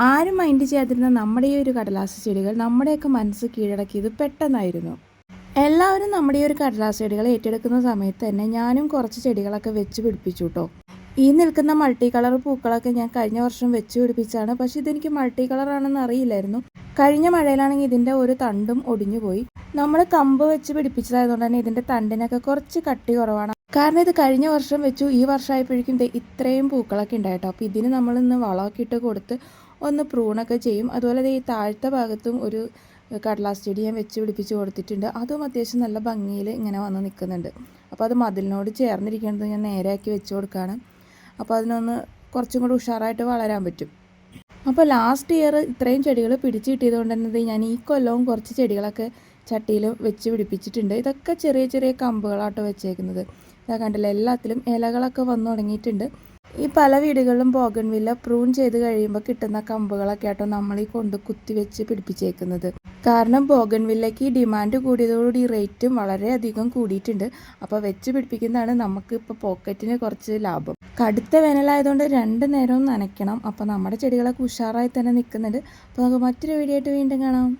ആരും മൈൻഡ് ചെയ്യാതിരുന്ന നമ്മുടെ ഈ ഒരു കടലാസ് ചെടികൾ നമ്മുടെയൊക്കെ മനസ്സ് കീഴടക്കിയത് പെട്ടെന്നായിരുന്നു. എല്ലാവരും നമ്മുടെ ഈ ഒരു കടലാസ് ചെടികൾ ഏറ്റെടുക്കുന്ന സമയത്ത് തന്നെ ഞാനും കുറച്ച് ചെടികളൊക്കെ വെച്ച് പിടിപ്പിച്ചു കേട്ടോ. ഈ നിൽക്കുന്ന മൾട്ടി കളർ പൂക്കളൊക്കെ ഞാൻ കഴിഞ്ഞ വർഷം വെച്ച് പിടിപ്പിച്ചാണ്. പക്ഷേ ഇതെനിക്ക് മൾട്ടി കളറാണെന്ന് അറിയില്ലായിരുന്നു. കഴിഞ്ഞ മഴയിലാണെങ്കിൽ ഇതിൻ്റെ ഒരു തണ്ടും ഒടിഞ്ഞു പോയി. നമ്മൾ കമ്പ് വെച്ച് പിടിപ്പിച്ചതായതുകൊണ്ട് തന്നെ ഇതിൻ്റെ തണ്ടിനൊക്കെ കുറച്ച് കട്ടി കുറവാണ്. കാരണം ഇത് കഴിഞ്ഞ വർഷം വെച്ചു, ഈ വർഷമായപ്പോഴേക്കും ഇത്രയും പൂക്കളൊക്കെ ഉണ്ടായിട്ടോ. അപ്പോൾ ഇതിന് നമ്മളിന്ന് വളമൊക്കെ ഇട്ട് കൊടുത്ത് ഒന്ന് പ്രൂണൊക്കെ ചെയ്യും. അതുപോലെ ഈ താഴത്തെ ഭാഗത്തും ഒരു കടലാസ് ചെടി ഞാൻ വെച്ച് പിടിപ്പിച്ച് കൊടുത്തിട്ടുണ്ട്. അതും അത്യാവശ്യം നല്ല ഭംഗിയിൽ ഇങ്ങനെ വന്ന് നിൽക്കുന്നുണ്ട്. അപ്പോൾ അത് മതിലിനോട് ചേർന്നിരിക്കുന്നത് ഞാൻ നേരെയാക്കി വെച്ച് കൊടുക്കുകയാണ്. അപ്പോൾ അതിനൊന്ന് കുറച്ചും കൂടി ഉഷാറായിട്ട് വളരാൻ പറ്റും. അപ്പോൾ ലാസ്റ്റ് ഇയർ ഇത്രയും ചെടികൾ പിടിച്ച് കിട്ടിയത് കൊണ്ട് തന്നെ ഞാൻ ഈ കൊല്ലവും കുറച്ച് ചെടികളൊക്കെ ചട്ടിയിൽ വെച്ച് പിടിപ്പിച്ചിട്ടുണ്ട്. ഇതൊക്കെ ചെറിയ ചെറിയ കമ്പുകളാട്ടോ വെച്ചേക്കുന്നത്. ഇതാ കണ്ടില്ല, എല്ലാത്തിലും ഇലകളൊക്കെ വന്നു തുടങ്ങിയിട്ടുണ്ട്. ഈ പല വീടുകളിലും ബോഗൺവില്ല പ്രൂൺ ചെയ്ത് കഴിയുമ്പോൾ കിട്ടുന്ന കമ്പുകളൊക്കെ ആട്ടോ നമ്മൾ ഈ കൊണ്ട് കുത്തി വെച്ച് പിടിപ്പിച്ചേക്കുന്നത്. കാരണം ബോഗൺവില്ലയ്ക്ക് ഡിമാൻഡ് കൂടിയതോടുകൂടി റേറ്റും വളരെയധികം കൂടിയിട്ടുണ്ട്. അപ്പോൾ വെച്ച് പിടിപ്പിക്കുന്നതാണ് നമുക്ക് ഇപ്പോൾ പോക്കറ്റിന് കുറച്ച് ലാഭം. കടുത്ത വേനലായതുകൊണ്ട് 2 നേരവും നനയ്ക്കണം. അപ്പോൾ നമ്മുടെ ചെടികളൊക്കെ ഉഷാറായി തന്നെ നിൽക്കുന്നുണ്ട്. അപ്പോൾ നമുക്ക് മറ്റൊരു വീഡിയോ ആയിട്ട് വീണ്ടും കാണാം.